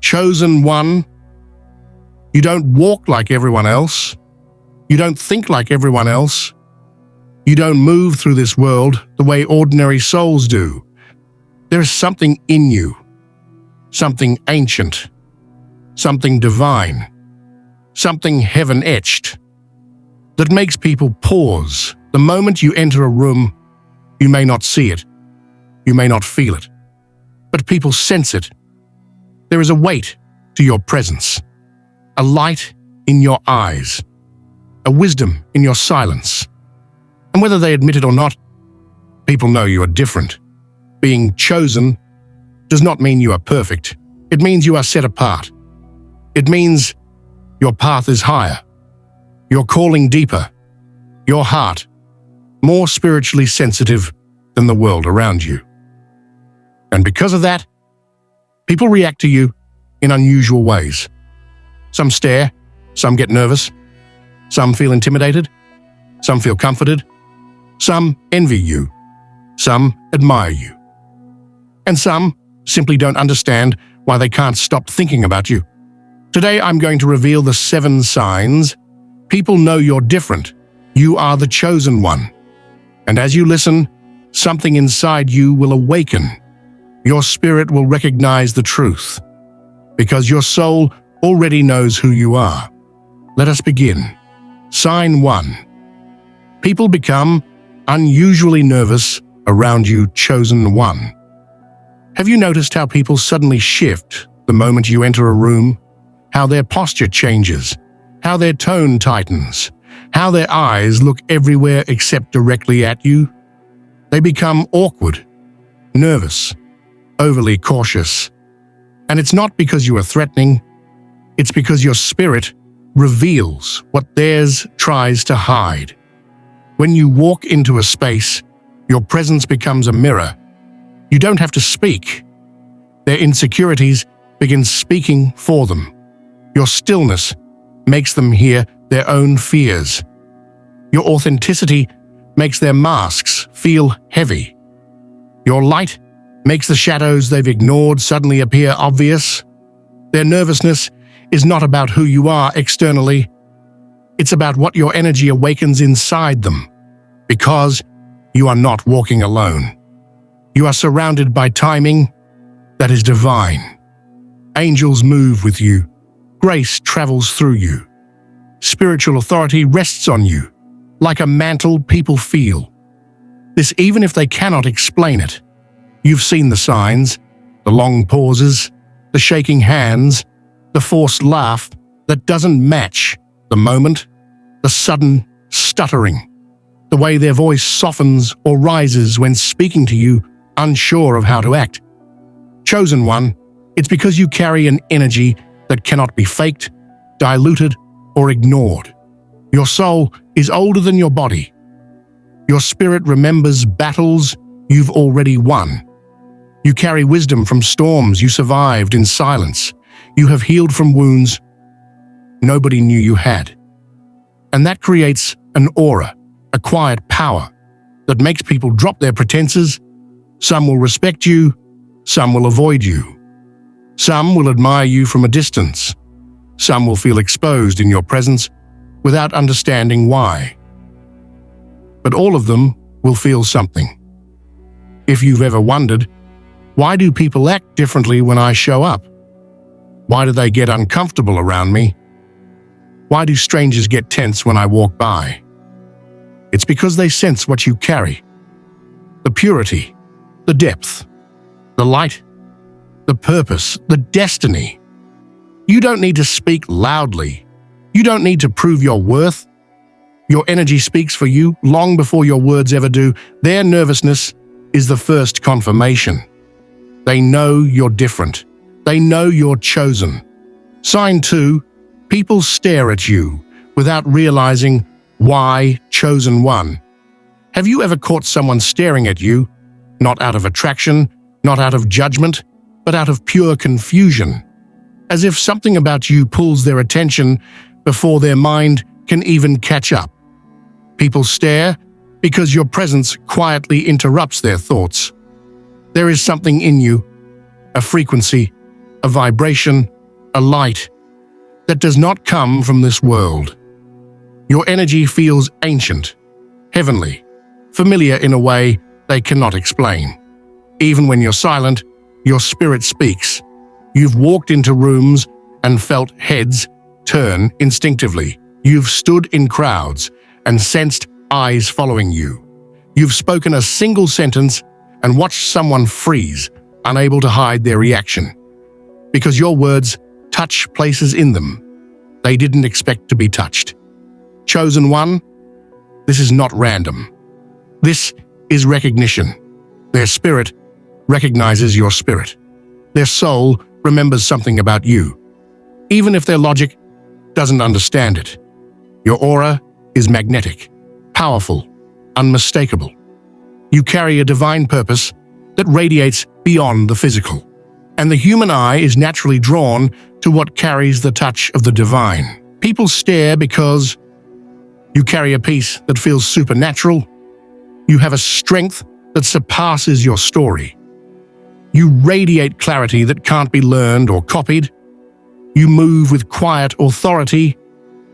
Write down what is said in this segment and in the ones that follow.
chosen one. You don't walk like everyone else. You don't think like everyone else. You don't move through this world the way ordinary souls do. There is something in you, something ancient, something divine, something heaven-etched, that makes people pause. The moment you enter a room, you may not see it, you may not feel it, but people sense it. There is a weight to your presence, a light in your eyes, a wisdom in your silence. And whether they admit it or not, people know you are different. Being chosen does not mean you are perfect. It means you are set apart. It means your path is higher, your calling deeper, your heart more spiritually sensitive than the world around you. And because of that, people react to you in unusual ways. Some stare, some get nervous, some feel intimidated, some feel comforted, some envy you, some admire you, and some simply don't understand why they can't stop thinking about you. Today, I'm going to reveal the 7 signs people know you're different. You are the chosen one. And as you listen, something inside you will awaken. Your spirit will recognize the truth, because your soul already knows who you are. Let us begin. Sign 1. People become unusually nervous around you, chosen one. Have you noticed how people suddenly shift the moment you enter a room? How their posture changes, how their tone tightens, how their eyes look everywhere except directly at you? They become awkward, nervous, overly cautious. And it's not because you are threatening, it's because your spirit reveals what theirs tries to hide. When you walk into a space, your presence becomes a mirror. You don't have to speak. Their insecurities begin speaking for them. Your stillness makes them hear their own fears. Your authenticity makes their masks feel heavy. Your light makes the shadows they've ignored suddenly appear obvious. Their nervousness is not about who you are externally. It's about what your energy awakens inside them, because you are not walking alone. You are surrounded by timing that is divine. Angels move with you. Grace travels through you. Spiritual authority rests on you, like a mantle people feel. This even if they cannot explain it. You've seen the signs, the long pauses, the shaking hands, the forced laugh that doesn't match the moment, the sudden stuttering, the way their voice softens or rises when speaking to you, unsure of how to act. Chosen one, it's because you carry an energy that cannot be faked, diluted, or ignored. Your soul is older than your body. Your spirit remembers battles you've already won. You carry wisdom from storms you survived in silence. You have healed from wounds nobody knew you had. And that creates an aura, a quiet power that makes people drop their pretenses. Some will respect you, some will avoid you. Some will admire you from a distance. Some will feel exposed in your presence without understanding why. But all of them will feel something. If you've ever wondered, why do people act differently when I show up? Why do they get uncomfortable around me? Why do strangers get tense when I walk by? It's because they sense what you carry. The purity, the depth, the light, the purpose, the destiny. You don't need to speak loudly. You don't need to prove your worth. Your energy speaks for you long before your words ever do. Their nervousness is the first confirmation. They know you're different. They know you're chosen. Sign 2, people stare at you without realizing why. Chosen one. Have you ever caught someone staring at you, not out of attraction, not out of judgment, but out of pure confusion, as if something about you pulls their attention before their mind can even catch up? People stare because your presence quietly interrupts their thoughts. There is something in you, a frequency, a vibration a light that does not come from this world. Your energy feels ancient, heavenly, familiar in a way they cannot explain. Even when you're silent, your spirit speaks. You've walked into rooms and felt heads turn instinctively. You've stood in crowds and sensed eyes following you. You've spoken a single sentence and watched someone freeze, unable to hide their reaction. Because your words touch places in them they didn't expect to be touched. Chosen one, this is not random. This is recognition. Their spirit recognizes your spirit. Their soul remembers something about you, even if their logic doesn't understand it. Your aura is magnetic, powerful, unmistakable. You carry a divine purpose that radiates beyond the physical, and the human eye is naturally drawn to what carries the touch of the divine. People stare because you carry a peace that feels supernatural. You have a strength that surpasses your story. You radiate clarity that can't be learned or copied. You move with quiet authority.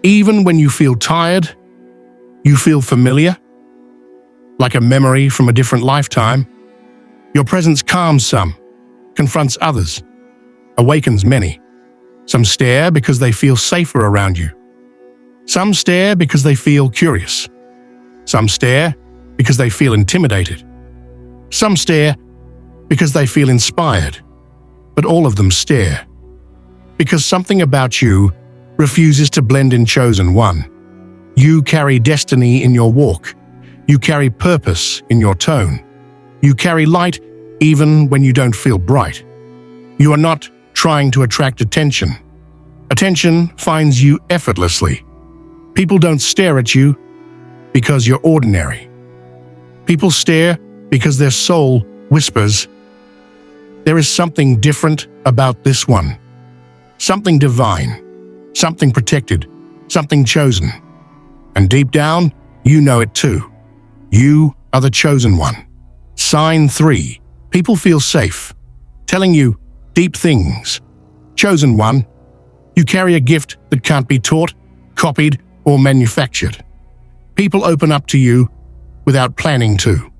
Even when you feel tired, you feel familiar, like a memory from a different lifetime. Your presence calms some, confronts others, awakens many. Some stare because they feel safer around you. Some stare because they feel curious. Some stare because they feel intimidated. Some stare because they feel inspired. But all of them stare because something about you refuses to blend in chosen one. You carry destiny in your walk. You carry purpose in your tone. You carry light even when you don't feel bright. You are not trying to attract attention. Attention finds you effortlessly. People don't stare at you because you're ordinary. People stare because their soul whispers, "There is something different about this one. Something divine, something protected, something chosen." And deep down, you know it too. You are the chosen one. Sign 3. People feel safe, telling you deep things. Chosen one, you carry a gift that can't be taught, copied, or manufactured. People open up to you without planning to.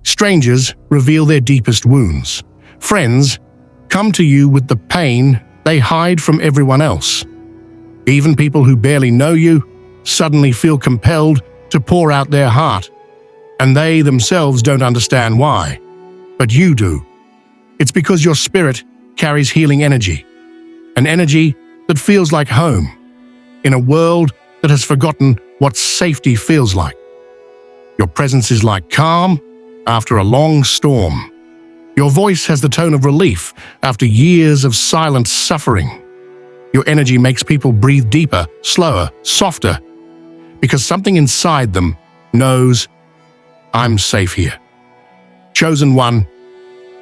Strangers reveal their deepest wounds. Friends come to you with the pain they hide from everyone else. Even people who barely know you suddenly feel compelled to pour out their heart, and they themselves don't understand why. But you do. It's because your spirit carries healing energy, an energy that feels like home, in a world that has forgotten what safety feels like. Your presence is like calm after a long storm. Your voice has the tone of relief after years of silent suffering. Your energy makes people breathe deeper, slower, softer, because something inside them knows, "I'm safe here." Chosen one,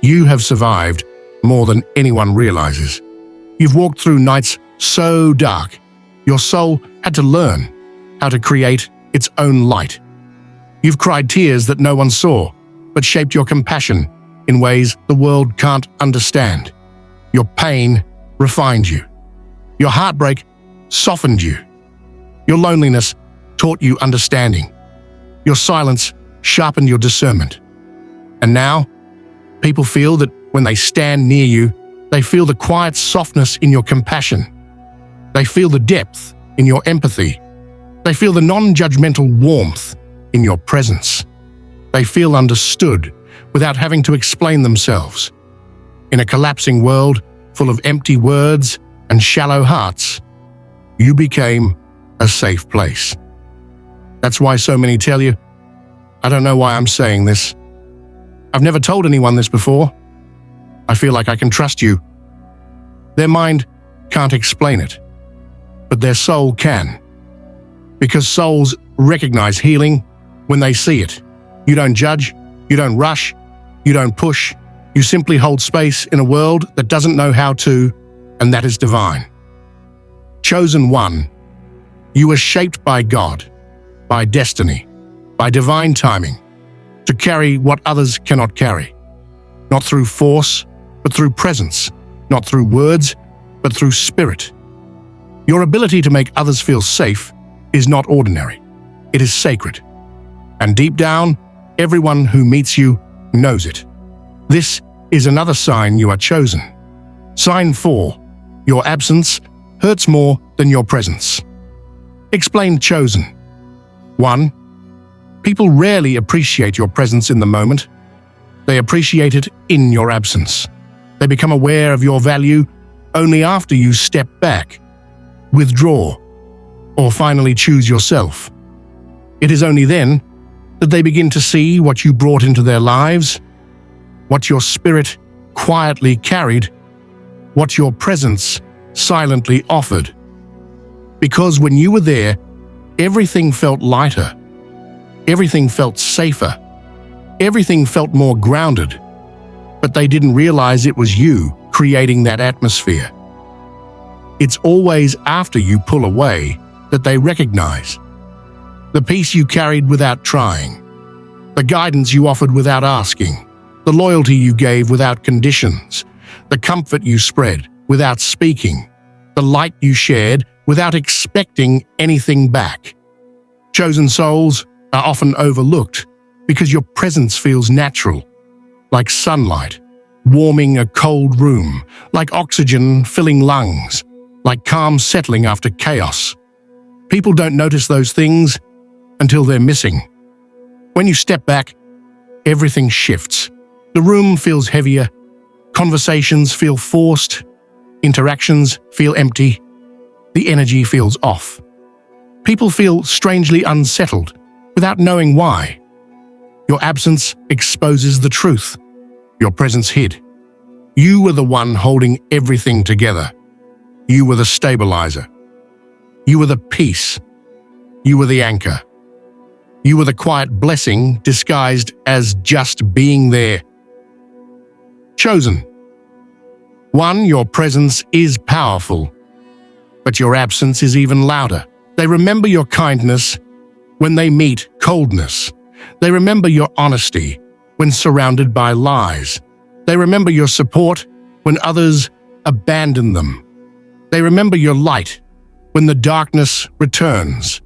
you have survived more than anyone realizes. You've walked through nights so dark, your soul had to learn how to create its own light. You've cried tears that no one saw, but shaped your compassion in ways the world can't understand. Your pain refined you. Your heartbreak softened you. Your loneliness taught you understanding. Your silence sharpened your discernment. And now, people feel that when they stand near you, they feel the quiet softness in your compassion. They feel the depth in your empathy. They feel the non-judgmental warmth in your presence. They feel understood without having to explain themselves. In a collapsing world full of empty words and shallow hearts, you became a safe place. That's why so many tell you, "I don't know why I'm saying this. I've never told anyone this before. I feel like I can trust you." Their mind can't explain it, but their soul can. Because souls recognize healing when they see it. You don't judge, you don't rush, you don't push. You simply hold space in a world that doesn't know how to, and that is divine. Chosen one, you were shaped by God, by destiny, by divine timing, to carry what others cannot carry. Not through force, but through presence. Not through words, but through spirit. Your ability to make others feel safe is not ordinary. It is sacred. And deep down, everyone who meets you knows it. This is another sign you are chosen. Sign 4. Your absence hurts more than your presence. Explain chosen. 1. People rarely appreciate your presence in the moment. They appreciate it in your absence. They become aware of your value only after you step back, withdraw, or finally choose yourself. It is only then that they begin to see what you brought into their lives, what your spirit quietly carried, what your presence silently offered. Because when you were there, everything felt lighter, everything felt safer, everything felt more grounded, but they didn't realize it was you creating that atmosphere. It's always after you pull away that they recognize the peace you carried without trying, the guidance you offered without asking, the loyalty you gave without conditions, the comfort you spread without speaking, the light you shared without expecting anything back. Chosen souls are often overlooked because your presence feels natural, like sunlight warming a cold room, like oxygen filling lungs, like calm settling after chaos. People don't notice those things until they're missing. When you step back, everything shifts. The room feels heavier, conversations feel forced, interactions feel empty, the energy feels off. People feel strangely unsettled without knowing why. Your absence exposes the truth. Your presence hid. You were the one holding everything together. You were the stabilizer. You were the peace. You were the anchor. You were the quiet blessing disguised as just being there. Chosen. 1. Your presence is powerful, but your absence is even louder. They remember your kindness when they meet coldness. They remember your honesty when surrounded by lies. They remember your support when others abandon them. They remember your light when the darkness returns.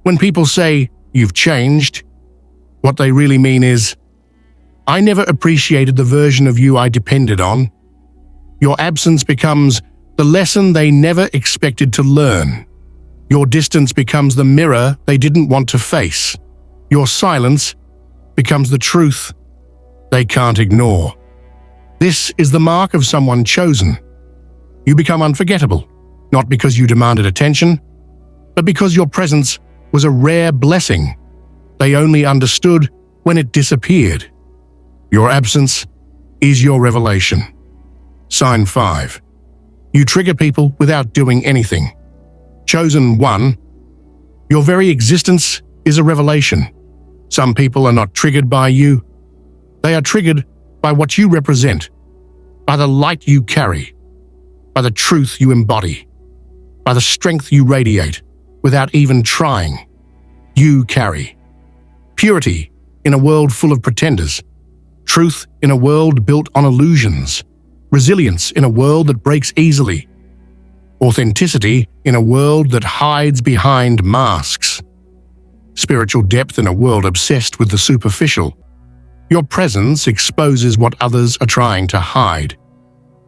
When people say, "You've changed," what they really mean is, "I never appreciated the version of you I depended on." Your absence becomes the lesson they never expected to learn. Your distance becomes the mirror they didn't want to face. Your silence becomes the truth they can't ignore. This is the mark of someone chosen. You become unforgettable, not because you demanded attention, but because your presence was a rare blessing they only understood when it disappeared. Your absence is your revelation. Sign 5. You trigger people without doing anything. Chosen 1. Your very existence is a revelation. Some people are not triggered by you. They are triggered by what you represent, by the light you carry, by the truth you embody, by the strength you radiate without even trying. You carry purity in a world full of pretenders, truth in a world built on illusions, resilience in a world that breaks easily, authenticity in a world that hides behind masks, spiritual depth in a world obsessed with the superficial. Your presence exposes what others are trying to hide.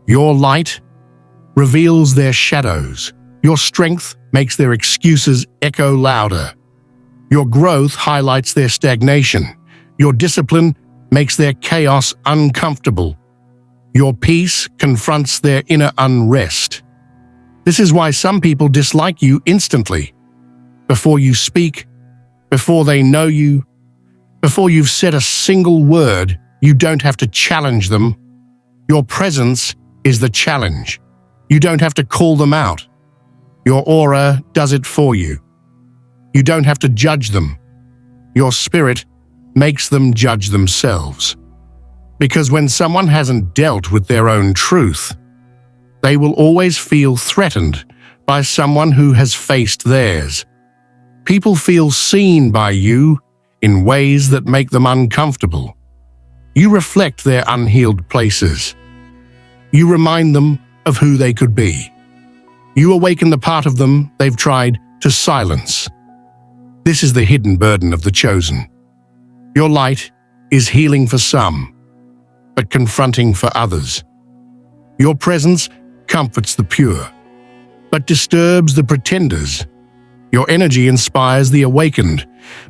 Your light reveals their shadows. Your strength makes their excuses echo louder. Your growth highlights their stagnation. Your discipline makes their chaos uncomfortable. Your peace confronts their inner unrest. This is why some people dislike you instantly. Before you speak, before they know you, before you've said a single word, you don't have to challenge them. Your presence is the challenge. You don't have to call them out. Your aura does it for you. You don't have to judge them. Your spirit makes them judge themselves. Because when someone hasn't dealt with their own truth, they will always feel threatened by someone who has faced theirs. People feel seen by you in ways that make them uncomfortable. You reflect their unhealed places. You remind them of who they could be. You awaken the part of them they've tried to silence. This is the hidden burden of the chosen. Your light is healing for some, but confronting for others. Your presence comforts the pure, but disturbs the pretenders. Your energy inspires the awakened,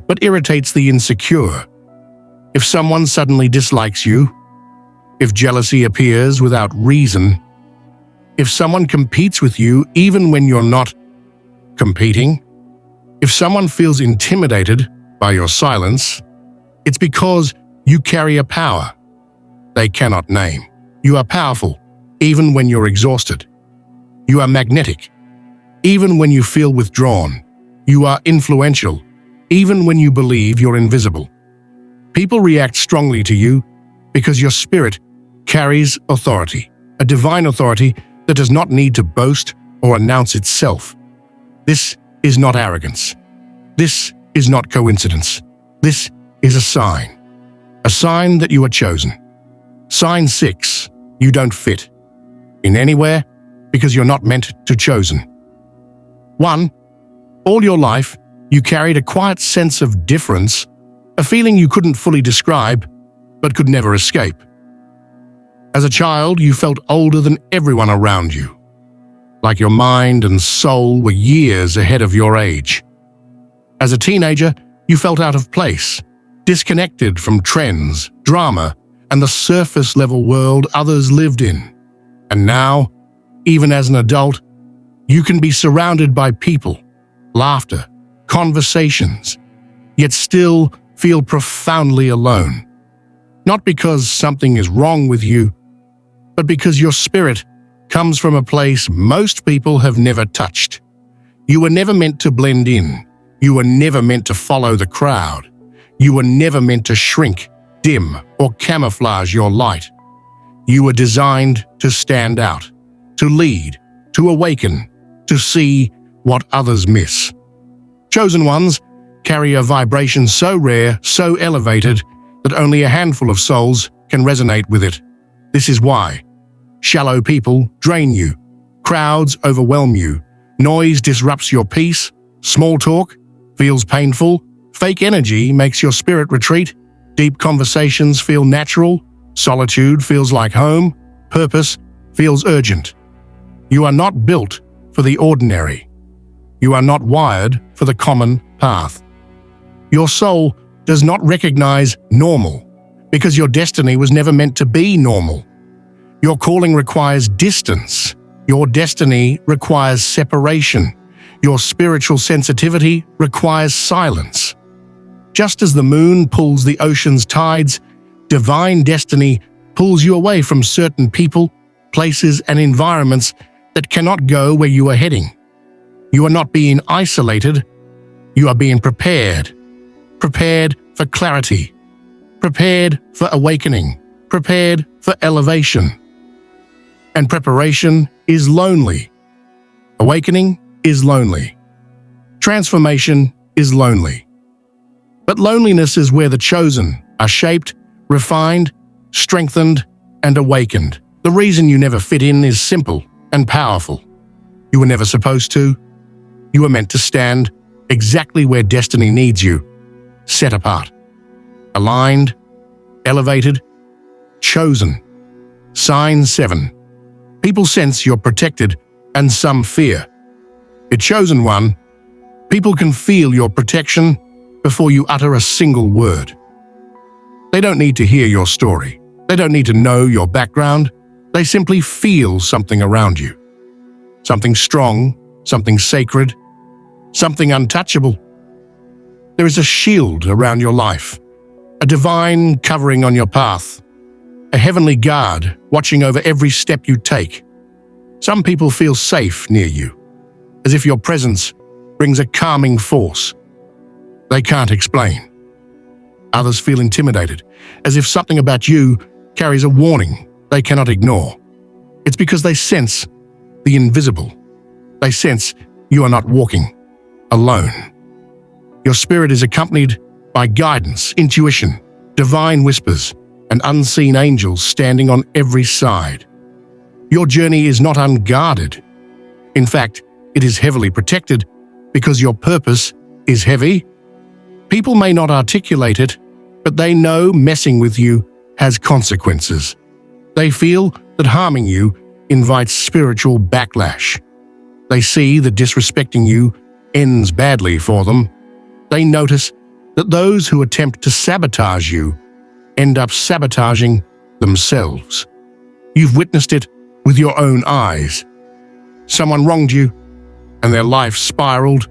but irritates the insecure. If someone suddenly dislikes you, if jealousy appears without reason, if someone competes with you even when you're not competing, if someone feels intimidated by your silence, it's because you carry a power they cannot name. You are powerful, even when you're exhausted. You are magnetic, even when you feel withdrawn. You are influential, even when you believe you're invisible. People react strongly to you because your spirit carries authority, a divine authority that does not need to boast or announce itself. This is not arrogance. This is not coincidence. This is a sign that you are chosen. Sign 6, you don't fit in anywhere because you're not meant to chosen. 1. All your life, you carried a quiet sense of difference, a feeling you couldn't fully describe, but could never escape. As a child, you felt older than everyone around you, like your mind and soul were years ahead of your age. As a teenager, you felt out of place, disconnected from trends, drama, and the surface-level world others lived in. And now, even as an adult, you can be surrounded by people, laughter, conversations, yet still feel profoundly alone. Not because something is wrong with you, but because your spirit comes from a place most people have never touched. You were never meant to blend in. You were never meant to follow the crowd. You were never meant to shrink, dim, or camouflage your light. You were designed to stand out, to lead, to awaken, to see what others miss. Chosen ones carry a vibration so rare, so elevated, that only a handful of souls can resonate with it. This is why shallow people drain you, crowds overwhelm you, noise disrupts your peace, small talk feels painful, fake energy makes your spirit retreat, deep conversations feel natural, solitude feels like home, purpose feels urgent. You are not built for the ordinary. You are not wired for the common path. Your soul does not recognize normal because your destiny was never meant to be normal. Your calling requires distance. Your destiny requires separation. Your spiritual sensitivity requires silence. Just as the moon pulls the ocean's tides, divine destiny pulls you away from certain people, places, and environments that cannot go where you are heading. You are not being isolated. You are being prepared. Prepared for clarity. Prepared for awakening. Prepared for elevation. And preparation is lonely. Awakening is lonely. Transformation is lonely. But loneliness is where the chosen are shaped, refined, strengthened, and awakened. The reason you never fit in is simple and powerful. You were never supposed to. You were meant to stand exactly where destiny needs you, set apart, aligned, elevated, chosen. Sign 7. People sense you're protected and some fear. A chosen one, people can feel your protection before you utter a single word. They don't need to hear your story. They don't need to know your background. They simply feel something around you. Something strong, something sacred, something untouchable. There is a shield around your life, a divine covering on your path, a heavenly guard watching over every step you take. Some people feel safe near you, as if your presence brings a calming force they can't explain. Others feel intimidated, as if something about you carries a warning they cannot ignore. It's because they sense the invisible. They sense you are not walking alone. Your spirit is accompanied by guidance, intuition, divine whispers, and unseen angels standing on every side. Your journey is not unguarded. In fact, it is heavily protected because your purpose is heavy. People may not articulate it, but they know messing with you has consequences. They feel that harming you invites spiritual backlash. They see that disrespecting you ends badly for them. They notice that those who attempt to sabotage you end up sabotaging themselves. You've witnessed it with your own eyes. Someone wronged you, and their life spiraled.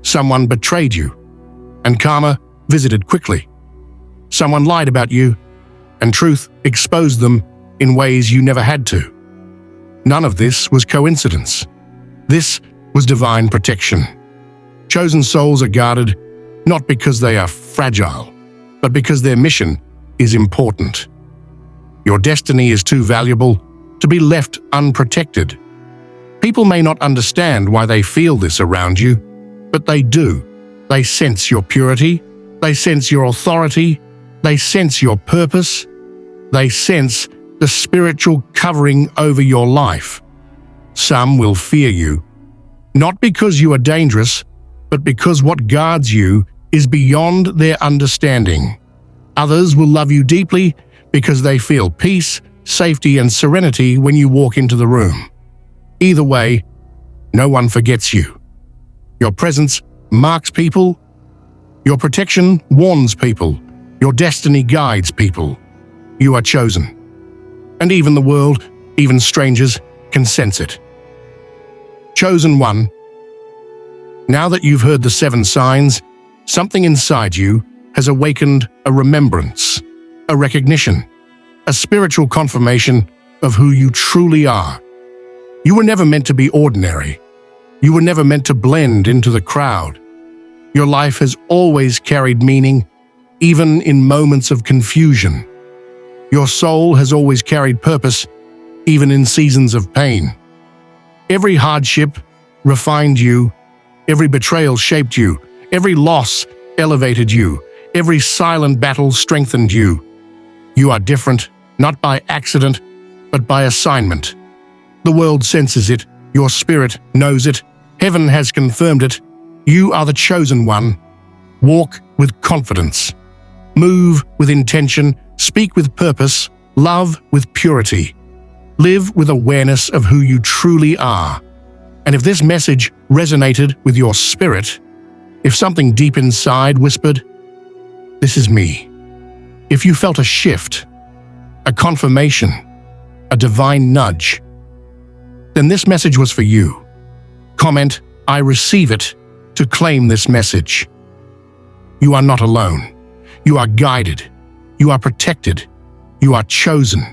Someone betrayed you, and karma visited quickly. Someone lied about you, and truth exposed them in ways you never had to. None of this was coincidence. This was divine protection. Chosen souls are guarded not because they are fragile, but because their mission is important. Your destiny is too valuable to be left unprotected. People may not understand why they feel this around you, but they do. They sense your purity, they sense your authority, they sense your purpose, they sense the spiritual covering over your life. Some will fear you, not because you are dangerous, but because what guards you is beyond their understanding. Others will love you deeply because they feel peace, safety, and serenity when you walk into the room. Either way, no one forgets you. Your presence marks people. Your protection warns people. Your destiny guides people. You are chosen. And even the world, even strangers, can sense it. Chosen one. Now that you've heard the 7 signs, something inside you has awakened a remembrance, a recognition, a spiritual confirmation of who you truly are. You were never meant to be ordinary. You were never meant to blend into the crowd. Your life has always carried meaning, even in moments of confusion. Your soul has always carried purpose, even in seasons of pain. Every hardship refined you, every betrayal shaped you, every loss elevated you, every silent battle strengthened you. You are different, not by accident, but by assignment. The world senses it, your spirit knows it, heaven has confirmed it. You are the chosen one. Walk with confidence. Move with intention, speak with purpose, love with purity. Live with awareness of who you truly are. And if this message resonated with your spirit, if something deep inside whispered, "This is me," if you felt a shift, a confirmation, a divine nudge, then this message was for you. Comment, "I receive it," to claim this message. You are not alone. You are guided. You are protected. You are chosen.